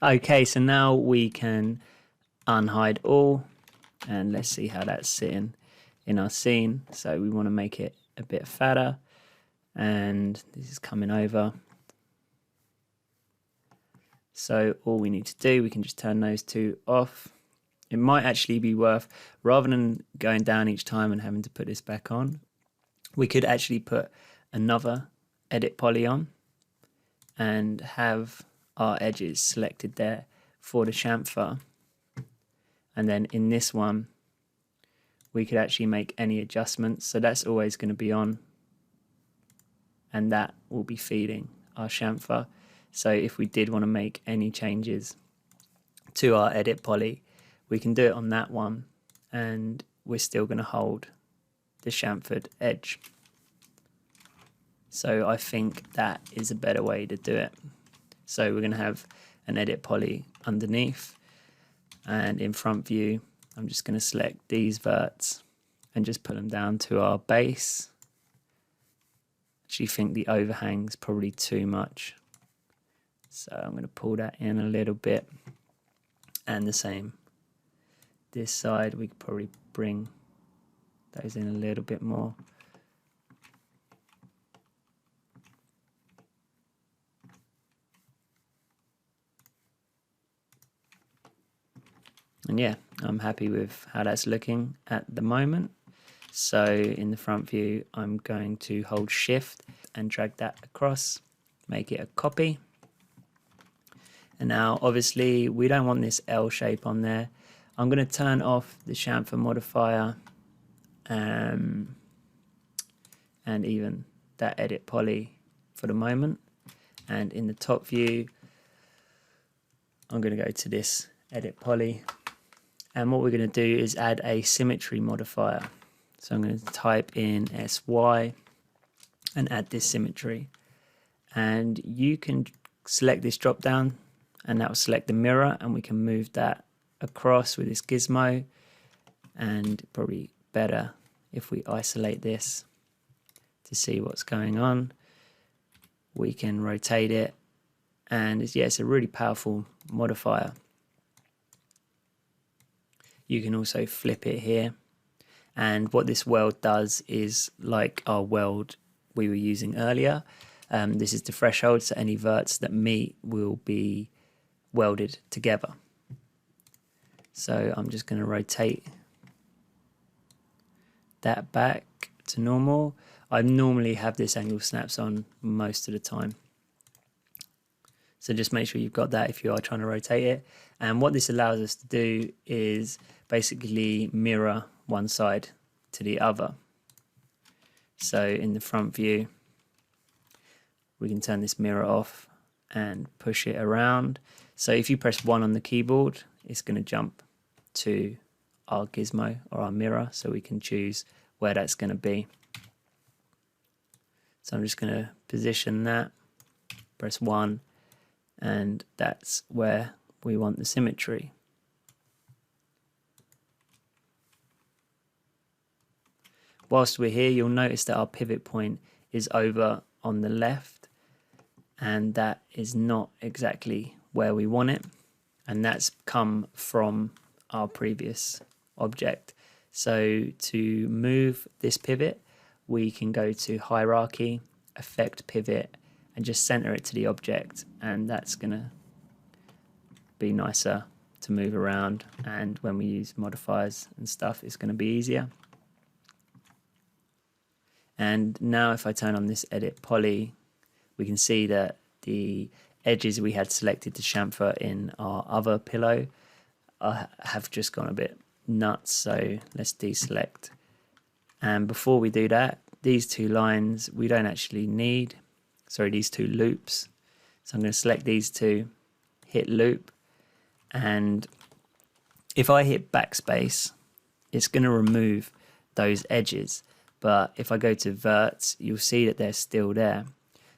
Okay, so now we can unhide all, and let's see how that's sitting in our scene. So we want to make it a bit fatter, and this is coming over. So all we need to do, we can just turn those two off. It might actually be worth, rather than going down each time and having to put this back on, we could actually put another edit poly on and have our edges selected there for the chamfer. And then in this one, we could actually make any adjustments. So that's always going to be on, and that will be feeding our chamfer. So if we did want to make any changes to our edit poly, we can do it on that one, and we're still going to hold the chamfered edge. So I think that is a better way to do it. So we're going to have an edit poly underneath, and in front view, I'm just going to select these verts and just put them down to our base. Actually think the overhang's probably too much, so I'm going to pull that in a little bit. And the same this side, we could probably bring those in a little bit more. And yeah, I'm happy with how that's looking at the moment. So in the front view, I'm going to hold shift and drag that across, make it a copy. And now obviously we don't want this L shape on there. I'm going to turn off the chamfer modifier and even that edit poly for the moment. And in the top view, I'm going to go to this edit poly. And what we're going to do is add a symmetry modifier. So I'm going to type in SY and add this symmetry. And you can select this drop down, and that will select the mirror, and we can move that across with this gizmo. And probably better if we isolate this to see what's going on. We can rotate it, and yeah, it's a really powerful modifier. You can also flip it here. And what this weld does is, like our weld we were using earlier, this is the threshold, so any verts that meet will be welded together. So I'm just going to rotate that back to normal. I normally have this angle snaps on most of the time. So just make sure you've got that if you are trying to rotate it. And what this allows us to do is basically mirror one side to the other. So in the front view, we can turn this mirror off and push it around. So if you press 1 on the keyboard, it's going to jump to our gizmo or our mirror, so we can choose where that's going to be. So I'm just going to position that, press 1, and that's where we want the symmetry. Whilst we're here, you'll notice that our pivot point is over on the left, and that is not exactly where we want it, and that's come from our previous object. So to move this pivot, we can go to hierarchy, effect pivot, and just center it to the object, and that's gonna be nicer to move around, and when we use modifiers and stuff, it's going to be easier. And now if I turn on this edit poly, we can see that the edges we had selected to chamfer in our other pillow have just gone a bit nuts, so let's deselect. And before we do that, these two lines we don't actually need, sorry, these two loops. So I'm going to select these two, hit loop, and if I hit backspace, it's going to remove those edges. But if I go to verts, you'll see that they're still there.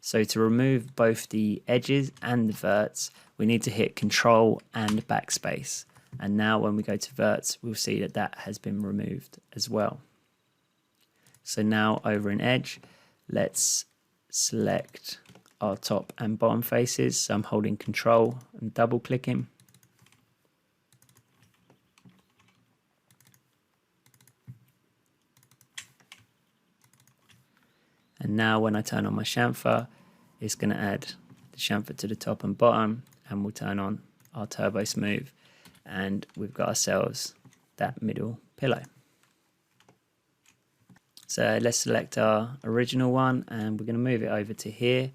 So to remove both the edges and the verts, we need to hit Control and backspace. And now when we go to verts, we'll see that that has been removed as well. So now over in Edge, let's select our top and bottom faces. So I'm holding Control and double clicking. And now when I turn on my chamfer, it's going to add the chamfer to the top and bottom, and we'll turn on our turbo smooth, and we've got ourselves that middle pillow. So let's select our original one, and we're going to move it over to here.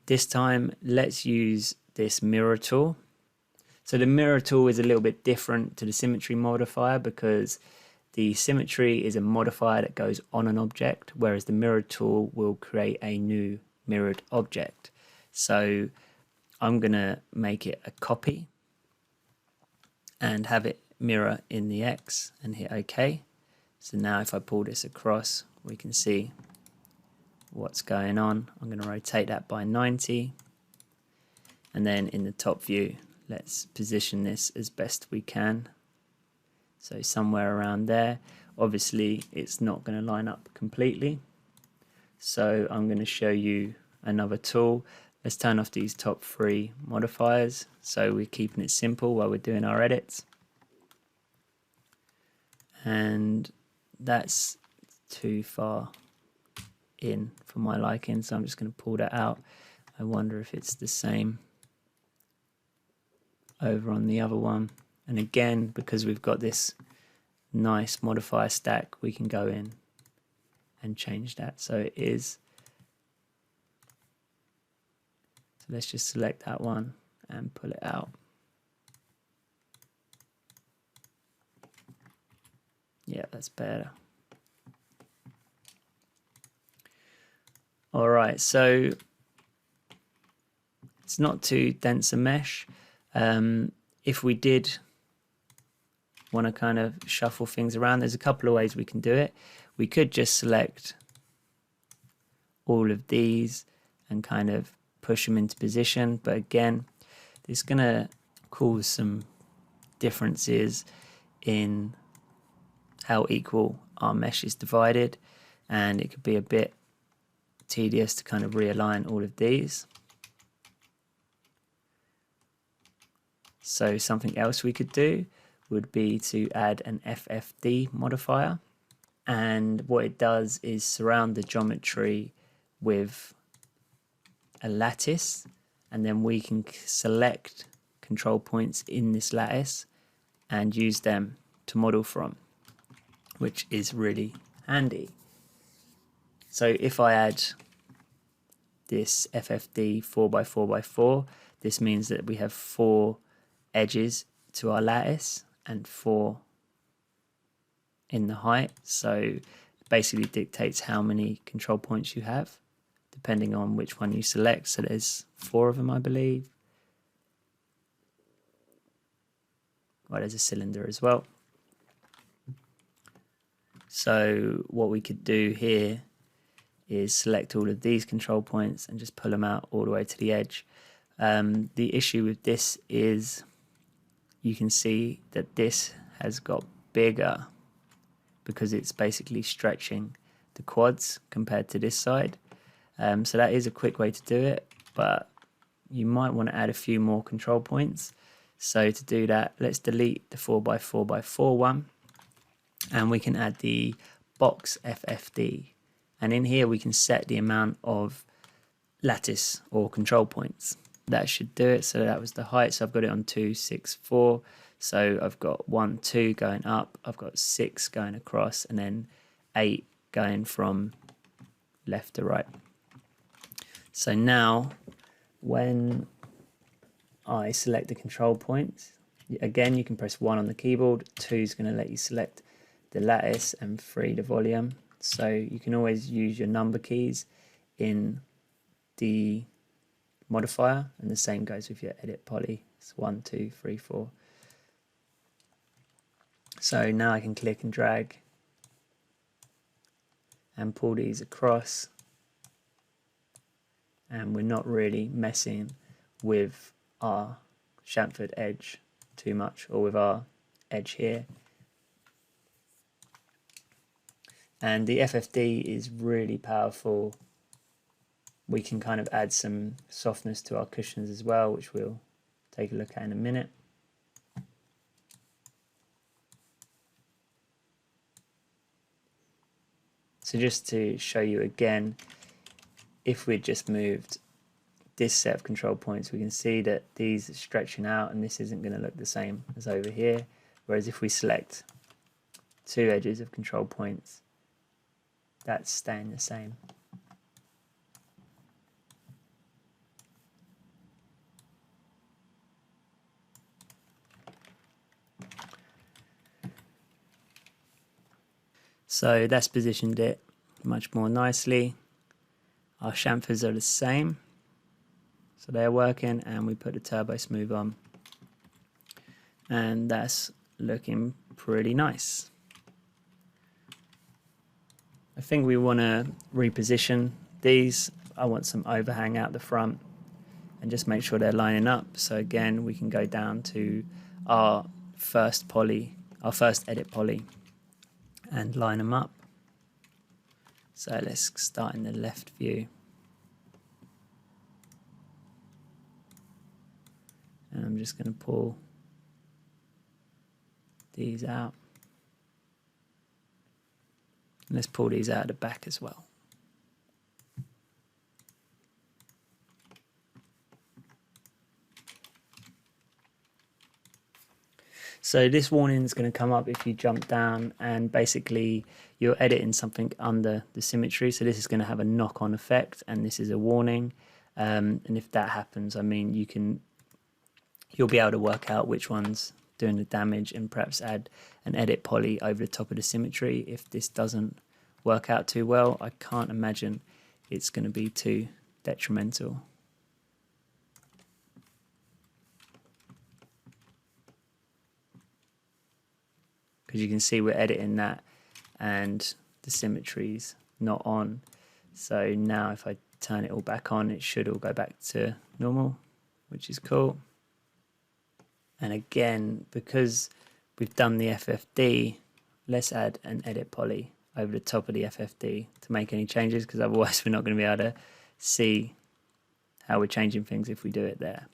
This time, let's use this mirror tool. So the mirror tool is a little bit different to the symmetry modifier, because the symmetry is a modifier that goes on an object, whereas the mirror tool will create a new mirrored object. So I'm going to make it a copy and have it mirror in the X and hit OK. So now if I pull this across, we can see what's going on. I'm going to rotate that by 90. And then in the top view, let's position this as best we can. So somewhere around there. Obviously, it's not going to line up completely. So I'm going to show you another tool. Let's turn off these top 3 modifiers. So we're keeping it simple while we're doing our edits. And that's too far in for my liking, so I'm just going to pull that out. I wonder if it's the same over on the other one. And again, because we've got this nice modifier stack, we can go in and change that. So it is. So let's just select that one and pull it out. Yeah, that's better. All right, so it's not too dense a mesh. If we did want to kind of shuffle things around, there's a couple of ways we can do it. We could just select all of these and kind of push them into position, but again, it's going to cause some differences in how equal our mesh is divided, and it could be a bit tedious to kind of realign all of these. So something else we could do would be to add an FFD modifier, and what it does is surround the geometry with a lattice, and then we can select control points in this lattice and use them to model from, which is really handy. So if I add this FFD 4x4x4, this means that we have 4 edges to our lattice and 4 in the height. So it basically dictates how many control points you have, depending on which one you select. So there's 4 of them, I believe. Well, there's a cylinder as well. So what we could do here is select all of these control points and just pull them out all the way to the edge. The issue with this is you can see that this has got bigger because it's basically stretching the quads compared to this side. So that is a quick way to do it, but you might want to add a few more control points. So to do that, let's delete the 4x4x4 one, and we can add the box FFD. And in here we can set the amount of lattice or control points. That should do it. So that was the height. So I've got it on 2, 6, 4. So I've got 1, 2 going up. I've got 6 going across, and then 8 going from left to right. So now when I select the control points, again, you can press 1 on the keyboard. 2 is going to let you select the lattice, and 3 the volume. So you can always use your number keys in the modifier, and the same goes with your edit poly. It's 1, 2, 3, 4. So now I can click and drag and pull these across, and we're not really messing with our chamfered edge too much, or with our edge here. And the FFD is really powerful we can kind of add some softness to our cushions as well, which we'll take a look at in a minute. So just to show you again, if we just moved this set of control points, we can see that these are stretching out and this isn't going to look the same as over here. Whereas if we select two edges of control points, that's staying the same. So that's positioned it much more nicely. Our chamfers are the same, so they're working, and we put the turbo smooth on, and that's looking pretty nice. I think we want to reposition these. I want some overhang out the front and just make sure they're lining up. So again, we can go down to our first edit poly, and line them up. So let's start in the left view. And I'm just going to pull these out. And let's pull these out of the back as well. So this warning is going to come up if you jump down, and basically you're editing something under the symmetry. So this is going to have a knock-on effect, and this is a warning. And if that happens, I mean, you'll be able to work out which one's doing the damage and perhaps add an edit poly over the top of the symmetry. If this doesn't work out too well, I can't imagine it's going to be too detrimental. Because you can see we're editing that and the symmetry's not on. So now if I turn it all back on, it should all go back to normal, which is cool. And again, because we've done the FFD, let's add an edit poly over the top of the FFD to make any changes, because otherwise we're not going to be able to see how we're changing things if we do it there.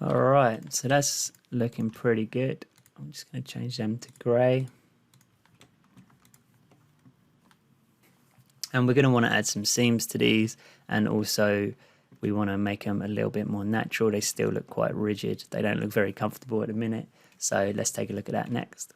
All right, so that's looking pretty good. I'm just going to change them to grey. And we're going to want to add some seams to these, and also we want to make them a little bit more natural. They still look quite rigid. They don't look very comfortable at the minute. So let's take a look at that next.